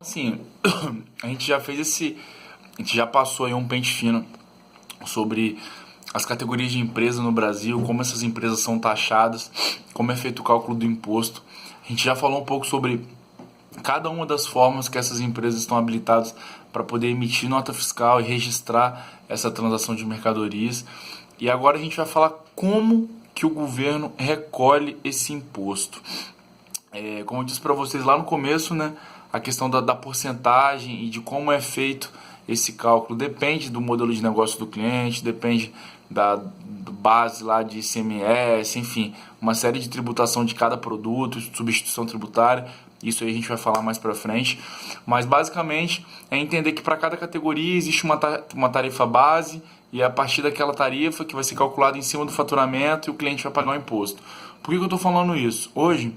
Assim, a gente já fez a gente já passou aí um pente fino sobre as categorias de empresa no Brasil, como essas empresas são taxadas, como é feito o cálculo do imposto. A gente já falou um pouco sobre cada uma das formas que essas empresas estão habilitadas para poder emitir nota fiscal e registrar essa transação de mercadorias. E agora a gente vai falar como que o governo recolhe esse imposto. Como eu disse para vocês lá no começo, né, a questão da porcentagem e de como é feito esse cálculo depende do modelo de negócio do cliente, depende do base lá de ICMS, enfim, uma série de tributação de cada produto, substituição tributária. Isso aí a gente vai falar mais para frente. Mas basicamente é entender que para cada categoria existe uma tarifa base e é a partir daquela tarifa que vai ser calculada em cima do faturamento e o cliente vai pagar o imposto. Por que eu estou falando isso? Hoje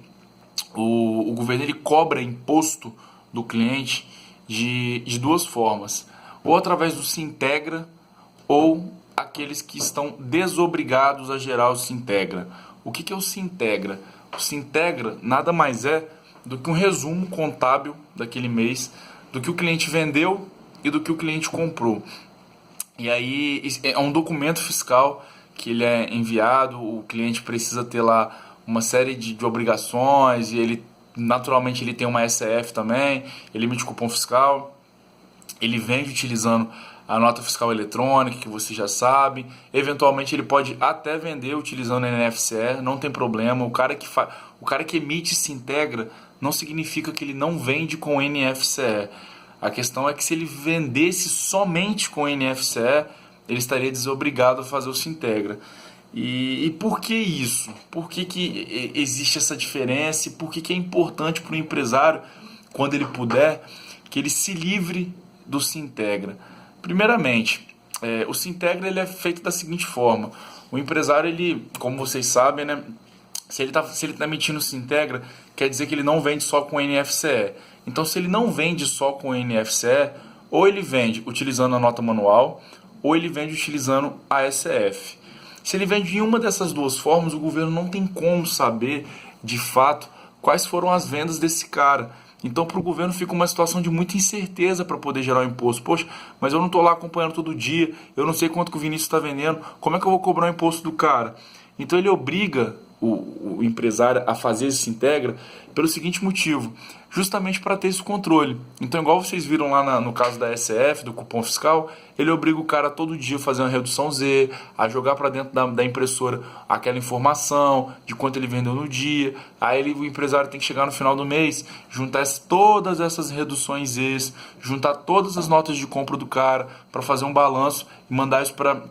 o governo ele cobra imposto do cliente de duas formas, ou através do Sintegra ou aqueles que estão desobrigados a gerar o Sintegra. O que é o Sintegra? O Sintegra nada mais é do que um resumo contábil daquele mês, do que o cliente vendeu e do que o cliente comprou. E aí é um documento fiscal que ele é enviado, o cliente precisa ter lá uma série de obrigações e ele naturalmente ele tem uma SF também, ele emite cupom fiscal, ele vende utilizando a nota fiscal eletrônica, que você já sabe. Eventualmente ele pode até vender utilizando a NFCE, não tem problema. O cara que emite se integra não significa que ele não vende com NFCE. A questão é que se ele vendesse somente com NFCE, ele estaria desobrigado a fazer o Sintegra. E por que isso? Por que existe essa diferença? E por que é importante para o empresário, quando ele puder, que ele se livre do Sintegra? Primeiramente, o Sintegra ele é feito da seguinte forma. O empresário, ele, como vocês sabem, né, se ele tá emitindo Sintegra, quer dizer que ele não vende só com NFCE. Então, se ele não vende só com NFCE, ou ele vende utilizando a nota manual, ou ele vende utilizando a SF. Se ele vende em uma dessas duas formas, o governo não tem como saber, de fato, quais foram as vendas desse cara. Então, para o governo fica uma situação de muita incerteza para poder gerar o imposto. Poxa, mas eu não estou lá acompanhando todo dia, eu não sei quanto que o Vinícius está vendendo, como é que eu vou cobrar o imposto do cara? Então, ele obriga o empresário a fazer esse Sintegra pelo seguinte motivo, justamente para ter esse controle. Então, igual vocês viram lá no caso da SF, do cupom fiscal, ele obriga o cara todo dia a fazer uma redução Z, a jogar para dentro da impressora aquela informação de quanto ele vendeu no dia. Aí o empresário tem que chegar no final do mês, juntar todas essas reduções Z, juntar todas as notas de compra do cara para fazer um balanço e mandar isso para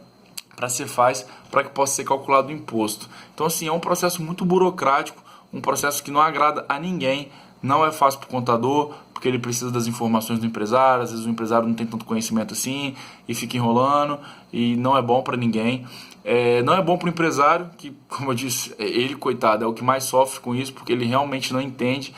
a Cefaz para que possa ser calculado o imposto. Então, assim, é um processo muito burocrático, um processo que não agrada a ninguém, não é fácil para o contador, porque ele precisa das informações do empresário, às vezes o empresário não tem tanto conhecimento assim e fica enrolando e não é bom para ninguém. Não é bom para o empresário, que, como eu disse, ele, coitado, é o que mais sofre com isso, porque ele realmente não entende,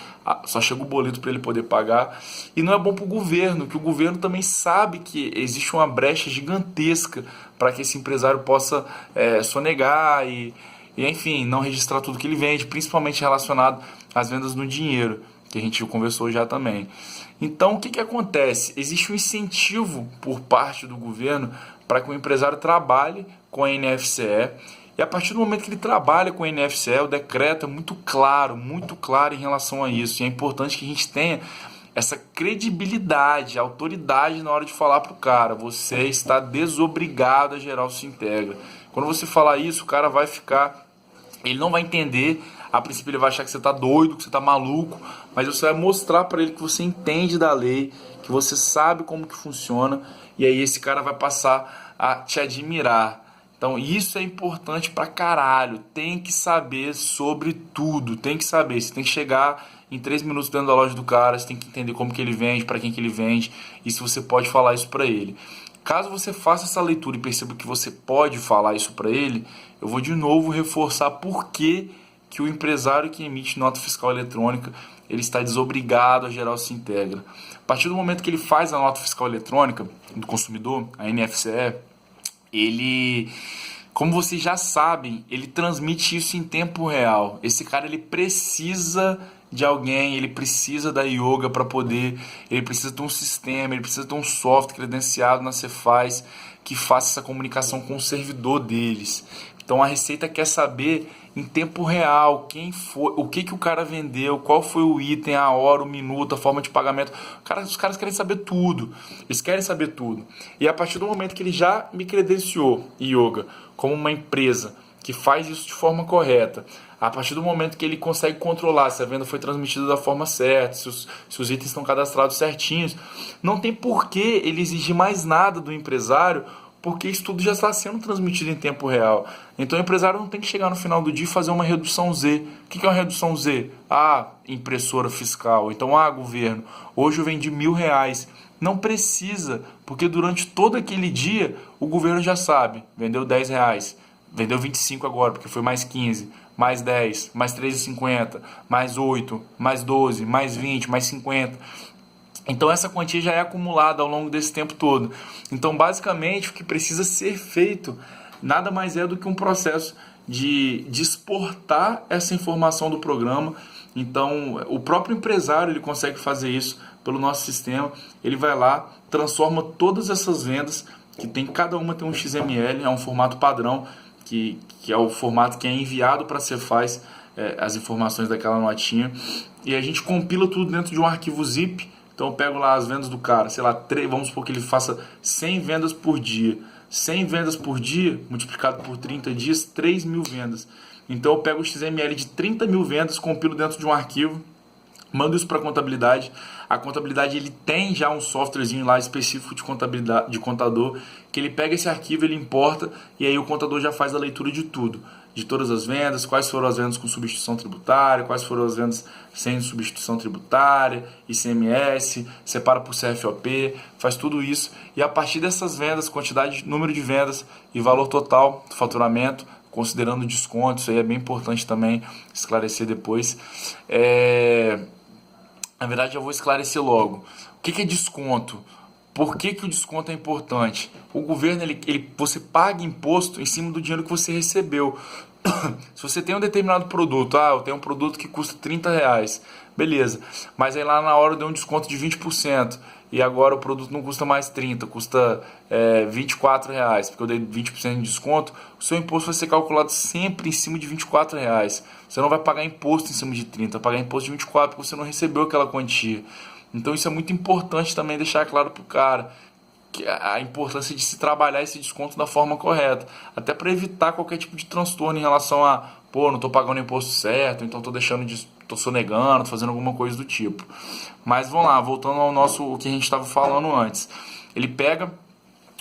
só chega o boleto para ele poder pagar. E não é bom para o governo, que o governo também sabe que existe uma brecha gigantesca para que esse empresário possa sonegar e, enfim, não registrar tudo que ele vende, principalmente relacionado às vendas no dinheiro, que a gente conversou já também. Então, o que acontece? Existe um incentivo por parte do governo para que o empresário trabalhe com a NFCE, e a partir do momento que ele trabalha com a NFCE, o decreto é muito claro em relação a isso, e é importante que a gente tenha essa credibilidade, autoridade na hora de falar para o cara, você está desobrigado a gerar o Sintegra. Quando você falar isso, o cara vai ficar, ele não vai entender, a princípio ele vai achar que você está doido, que você está maluco, mas você vai mostrar para ele que você entende da lei, que você sabe como que funciona, e aí esse cara vai passar a te admirar. Então isso é importante pra caralho, tem que saber sobre tudo, tem que saber, você tem que chegar em 3 minutos dentro da loja do cara, você tem que entender como que ele vende, para quem que ele vende, e se você pode falar isso para ele. Caso você faça essa leitura e perceba que você pode falar isso para ele, eu vou de novo reforçar por que o empresário que emite nota fiscal eletrônica, ele está desobrigado a gerar o Sintegra. A partir do momento que ele faz a nota fiscal eletrônica do consumidor, a NFCE, ele, como vocês já sabem, ele transmite isso em tempo real. Esse cara ele precisa de alguém, ele precisa da Yoga para poder, ele precisa ter um sistema, ele precisa ter um software credenciado na Cefaz que faça essa comunicação com o servidor deles. Então a Receita quer saber em tempo real quem foi, o que o cara vendeu, qual foi o item, a hora, o minuto, a forma de pagamento. Os caras querem saber tudo. Eles querem saber tudo. E a partir do momento que ele já me credenciou, Yoga, como uma empresa que faz isso de forma correta, a partir do momento que ele consegue controlar se a venda foi transmitida da forma certa, se os itens estão cadastrados certinhos, não tem por que ele exigir mais nada do empresário, porque isso tudo já está sendo transmitido em tempo real. Então o empresário não tem que chegar no final do dia e fazer uma redução Z. O que é uma redução Z? Impressora fiscal. Então, governo, hoje eu vendi R$1.000. Não precisa, porque durante todo aquele dia o governo já sabe, vendeu R$10, vendeu 25 agora, porque foi mais 15, mais 10, mais 3,50, mais 8, mais 12, mais 20, mais 50. Então essa quantia já é acumulada ao longo desse tempo todo. Então basicamente o que precisa ser feito nada mais é do que um processo de exportar essa informação do programa. Então o próprio empresário ele consegue fazer isso pelo nosso sistema. Ele vai lá, transforma todas essas vendas, que tem, cada uma tem um XML, é um formato padrão, que é o formato que é enviado para a Cefaz, as informações daquela notinha. E a gente compila tudo dentro de um arquivo zip. Então eu pego lá as vendas do cara, sei lá, vamos supor que ele faça 100 vendas por dia. 100 vendas por dia, multiplicado por 30 dias, 3.000 vendas. Então eu pego o XML de 30.000 vendas, compilo dentro de um arquivo, mando isso para a contabilidade. A contabilidade ele tem já um softwarezinho lá específico de contabilidade, de contador, que ele pega esse arquivo, ele importa, e aí o contador já faz a leitura de tudo. De todas as vendas, quais foram as vendas com substituição tributária, quais foram as vendas sem substituição tributária, ICMS, separa por CFOP, faz tudo isso. E a partir dessas vendas, quantidade, número de vendas e valor total do faturamento, considerando desconto, isso aí é bem importante também esclarecer depois. Na verdade, eu vou esclarecer logo. O que é desconto? Por que o desconto é importante? O governo, você paga imposto em cima do dinheiro que você recebeu. Se você tem um determinado produto, eu tenho um produto que custa R$30, beleza. Mas aí lá na hora eu dei um desconto de 20%. E agora o produto não custa mais 30, custa R$24, porque eu dei 20% de desconto. O seu imposto vai ser calculado sempre em cima de R$24. Você não vai pagar imposto em cima de 30, vai pagar imposto de 24 porque você não recebeu aquela quantia. Então isso é muito importante também deixar claro para o cara, que a importância de se trabalhar esse desconto da forma correta, até para evitar qualquer tipo de transtorno em relação a, não estou pagando o imposto certo, então estou sonegando, estou fazendo alguma coisa do tipo. Mas vamos lá, voltando o que a gente estava falando antes.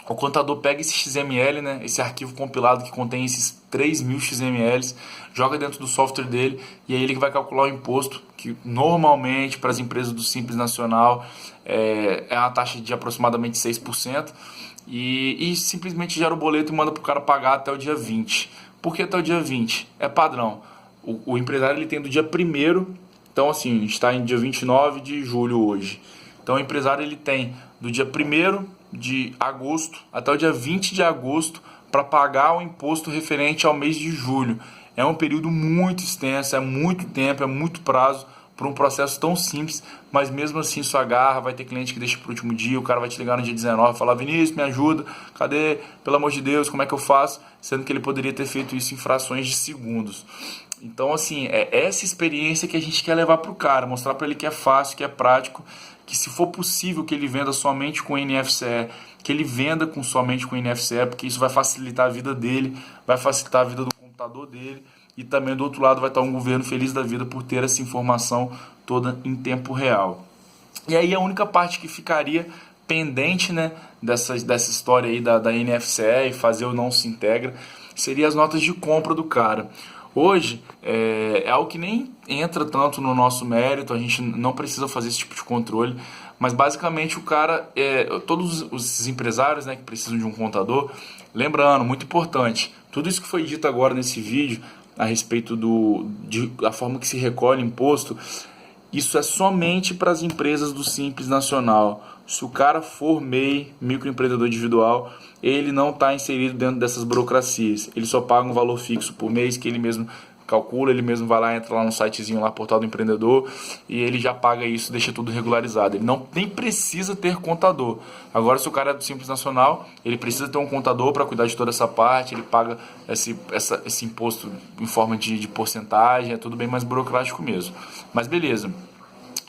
O contador pega esse XML, né, esse arquivo compilado que contém esses 3.000 XMLs, joga dentro do software dele e aí ele vai calcular o imposto, que normalmente para as empresas do Simples Nacional é uma taxa de aproximadamente 6%, e simplesmente gera o boleto e manda para o cara pagar até o dia 20. Por que até o dia 20? É padrão. O empresário ele tem do dia 1º, então assim, a gente está em dia 29 de julho hoje. Então o empresário ele tem do dia 1º de agosto até o dia 20 de agosto para pagar o imposto referente ao mês de julho. É um período muito extenso, é muito tempo, é muito prazo para um processo tão simples, mas mesmo assim isso agarra. Vai ter cliente que deixa para o último dia, o cara vai te ligar no dia 19 e falar: Vinícius, me ajuda, cadê? Pelo amor de Deus, como é que eu faço? Sendo que ele poderia ter feito isso em frações de segundos. Então assim, é essa experiência que a gente quer levar para o cara, mostrar para ele que é fácil, que é prático, que se for possível que ele venda somente com NFCE, que ele venda somente com NFCE, porque isso vai facilitar a vida dele, vai facilitar a vida do computador dele, e também do outro lado vai estar um governo feliz da vida por ter essa informação toda em tempo real. E aí a única parte que ficaria pendente, né, dessa história aí da NFCE e fazer ou não se integra, seria as notas de compra do cara. Hoje é algo que nem entra tanto no nosso mérito, a gente não precisa fazer esse tipo de controle, mas basicamente o cara, todos os empresários, né, que precisam de um contador, lembrando, muito importante, tudo isso que foi dito agora nesse vídeo a respeito da forma que se recolhe imposto, isso é somente para as empresas do Simples Nacional. Se o cara for MEI, microempreendedor individual, ele não está inserido dentro dessas burocracias. Ele só paga um valor fixo por mês que ele mesmo calcula, ele mesmo vai lá, entra lá no sitezinho lá, Portal do Empreendedor, e ele já paga isso, deixa tudo regularizado. Ele não nem precisa ter contador. Agora, se o cara é do Simples Nacional, ele precisa ter um contador para cuidar de toda essa parte, ele paga esse imposto em forma de porcentagem, é tudo bem mais burocrático mesmo. Mas beleza,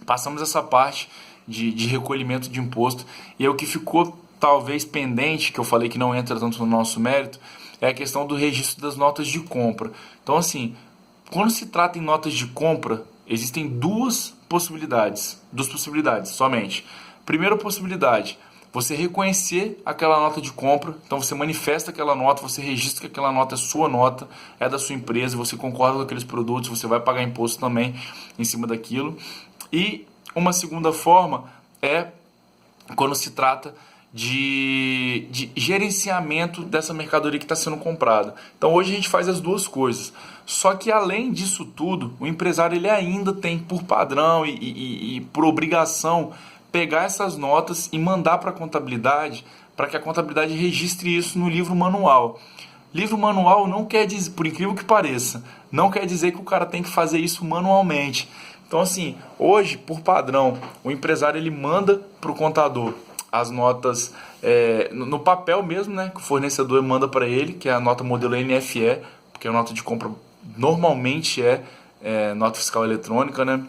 passamos essa parte de recolhimento de imposto, e aí o que ficou talvez pendente, que eu falei que não entra tanto no nosso mérito, é a questão do registro das notas de compra. Então, assim, quando se trata em notas de compra, existem duas possibilidades somente. Primeira possibilidade, você reconhecer aquela nota de compra, então você manifesta aquela nota, você registra que aquela nota é sua nota, é da sua empresa, você concorda com aqueles produtos, você vai pagar imposto também em cima daquilo. E uma segunda forma é quando se trata de gerenciamento dessa mercadoria que está sendo comprada. Então hoje a gente faz as duas coisas. Só que além disso tudo, o empresário ele ainda tem por padrão e por obrigação pegar essas notas e mandar para a contabilidade, para que a contabilidade registre isso no livro manual. Livro manual não quer dizer, por incrível que pareça, não quer dizer que o cara tem que fazer isso manualmente. Então assim, hoje por padrão, o empresário ele manda para o contador as notas no papel mesmo, né, que o fornecedor manda para ele, que é a nota modelo NFE, porque a nota de compra normalmente é nota fiscal eletrônica, né?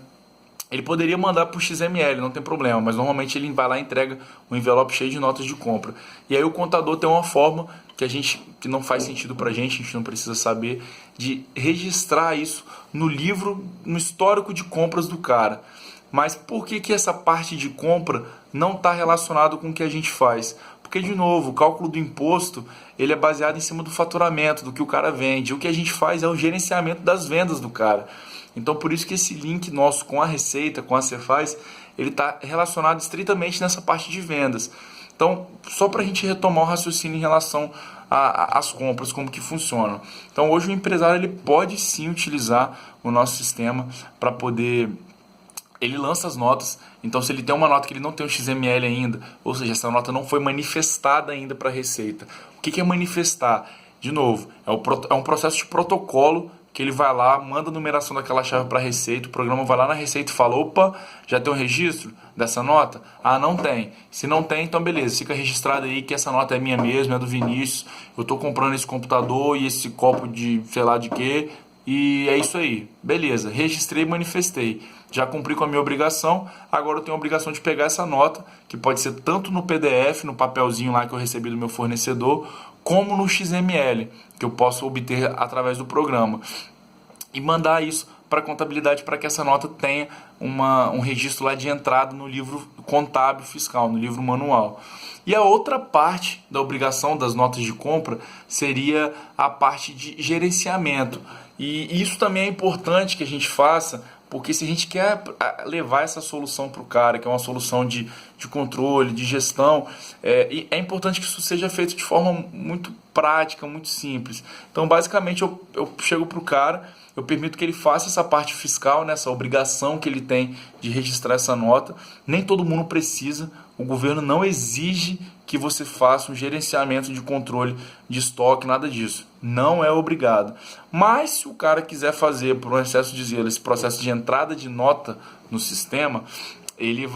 Ele poderia mandar para o XML, não tem problema, mas normalmente ele vai lá e entrega um envelope cheio de notas de compra. E aí o contador tem uma forma que não faz sentido para a gente não precisa saber, de registrar isso no livro, no histórico de compras do cara. Mas por que essa parte de compra não está relacionada com o que a gente faz? Porque, de novo, o cálculo do imposto ele é baseado em cima do faturamento, do que o cara vende. O que a gente faz é o gerenciamento das vendas do cara. Então, por isso que esse link nosso com a Receita, com a Cefaz, ele está relacionado estritamente nessa parte de vendas. Então, só para a gente retomar o raciocínio em relação às compras, como que funciona. Então, hoje o empresário ele pode sim utilizar o nosso sistema para poder... Ele lança as notas, então se ele tem uma nota que ele não tem o XML ainda, ou seja, essa nota não foi manifestada ainda para a Receita. O que é manifestar? De novo, é um processo de protocolo que ele vai lá, manda a numeração daquela chave para a Receita, o programa vai lá na Receita e fala, opa, já tem um registro dessa nota? Ah, não tem. Se não tem, então beleza, fica registrado aí que essa nota é minha mesmo, é do Vinícius, eu estou comprando esse computador e esse copo de sei lá de quê, e é isso aí. Beleza, registrei e manifestei. Já cumpri com a minha obrigação, agora eu tenho a obrigação de pegar essa nota, que pode ser tanto no PDF, no papelzinho lá que eu recebi do meu fornecedor, como no XML, que eu posso obter através do programa. E mandar isso para a contabilidade para que essa nota tenha um registro lá de entrada no livro contábil fiscal, no livro manual. E a outra parte da obrigação das notas de compra seria a parte de gerenciamento. E isso também é importante que a gente faça, porque se a gente quer levar essa solução para o cara, que é uma solução de controle, de gestão, é importante que isso seja feito de forma muito prática, muito simples. Então, basicamente, eu chego para o cara, eu permito que ele faça essa parte fiscal, né, essa obrigação que ele tem de registrar essa nota. Nem todo mundo precisa, o governo não exige que você faça um gerenciamento de controle de estoque, nada disso. Não é obrigado. Mas se o cara quiser fazer, por um excesso de zelo, esse processo de entrada de nota no sistema, ele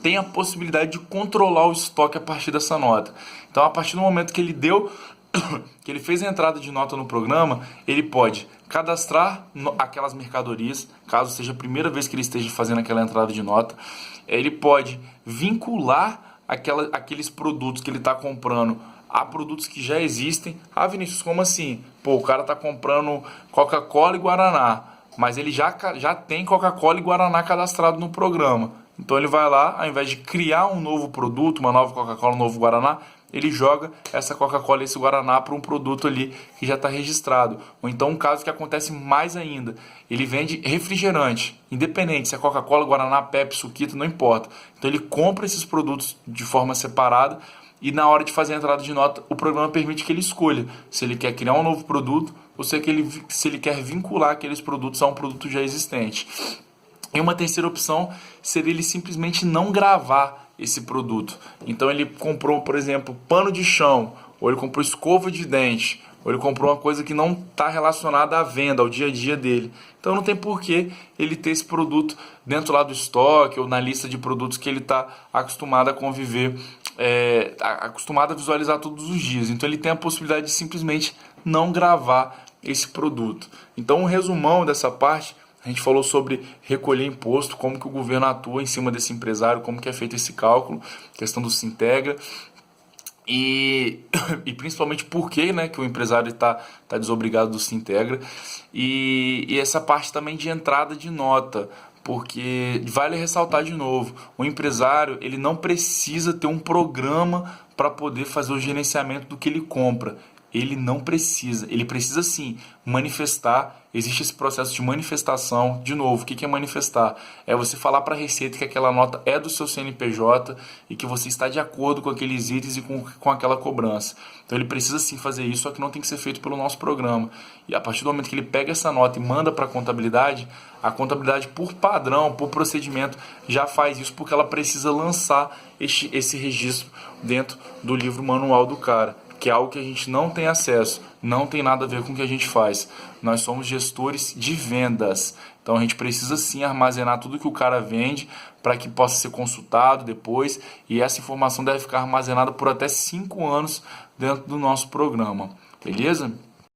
tem a possibilidade de controlar o estoque a partir dessa nota. Então, a partir do momento que ele fez a entrada de nota no programa, ele pode cadastrar aquelas mercadorias, caso seja a primeira vez que ele esteja fazendo aquela entrada de nota. Ele pode vincular aqueles produtos que ele está comprando a produtos que já existem. Ah, Vinícius, como assim? Pô, o cara está comprando Coca-Cola e Guaraná, mas ele já tem Coca-Cola e Guaraná cadastrado no programa. Então ele vai lá, ao invés de criar um novo produto, uma nova Coca-Cola, um novo Guaraná, ele joga essa Coca-Cola e esse Guaraná para um produto ali que já está registrado. Ou então um caso que acontece mais ainda, ele vende refrigerante, independente se é Coca-Cola, Guaraná, Pepsi, Suquita, não importa. Então ele compra esses produtos de forma separada e na hora de fazer a entrada de nota, o programa permite que ele escolha se ele quer criar um novo produto ou se ele quer vincular aqueles produtos a um produto já existente. E uma terceira opção seria ele simplesmente não gravar esse produto. Então ele comprou, por exemplo, pano de chão, ou ele comprou escova de dente, ou ele comprou uma coisa que não está relacionada à venda, ao dia a dia dele. Então não tem porquê ele ter esse produto dentro lá do estoque ou na lista de produtos que ele está acostumado a conviver, acostumado a visualizar todos os dias. Então ele tem a possibilidade de simplesmente não gravar esse produto. Então um resumão dessa parte, a gente falou sobre recolher imposto, como que o governo atua em cima desse empresário, como que é feito esse cálculo, questão do Sintegra. E principalmente por que, né, que o empresário está desobrigado do Sintegra. E essa parte também de entrada de nota, porque vale ressaltar de novo, o empresário ele não precisa ter um programa para poder fazer o gerenciamento do que ele compra. Ele não precisa, ele precisa sim manifestar. Existe esse processo de manifestação. De novo, o que é manifestar? É você falar para a Receita que aquela nota é do seu CNPJ e que você está de acordo com aqueles itens e com aquela cobrança. Então ele precisa sim fazer isso, só que não tem que ser feito pelo nosso programa. E a partir do momento que ele pega essa nota e manda para a contabilidade por padrão, por procedimento, já faz isso porque ela precisa lançar esse registro dentro do livro manual do cara, que é algo que a gente não tem acesso, não tem nada a ver com o que a gente faz. Nós somos gestores de vendas, então a gente precisa sim armazenar tudo que o cara vende para que possa ser consultado depois, e essa informação deve ficar armazenada por até 5 anos dentro do nosso programa, beleza?